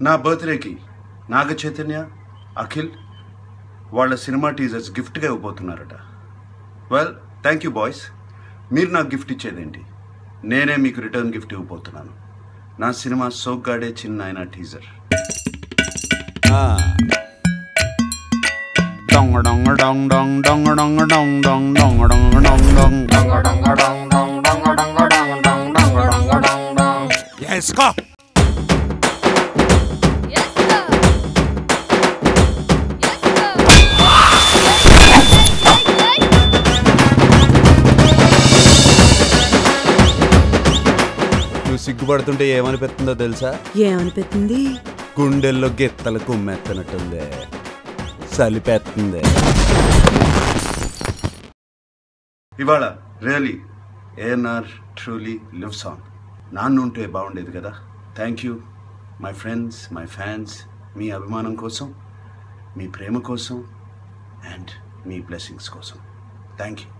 నా బర్త్డేకి నాగ చైతన్య, అఖిల్ వాళ్ళ సినిమా టీజర్స్ గిఫ్ట్గా ఇవ్వబోతున్నారట. Well, thank you boys. మీరు నాకు గిఫ్ట్ ఇచ్చేదేంటి? నేనే మీకు రిటర్న్ గిఫ్ట్ ఇవ్వబోతున్నాను. నా సినిమా సోగ్గాడే చిన్నాయన టీజర్. Yes, go. నువ్వు సిగ్గుపడుతుంటే ఏమనిపిస్తుందో తెలుసా? ఏమనిపిస్తుంది? గుండెల్లో గెత్తలు కుమ్మెత్తనట్టుంది, సలిపెత్తుంది. ఇవాళ really ANR truly live song నాన్నుంటే బాగుండేది కదా. Thank you my friends, my fans. మీ అభిమానం కోసం, మీ ప్రేమ కోసం అండ్ మీ బ్లెస్సింగ్స్ కోసం థ్యాంక్ యూ.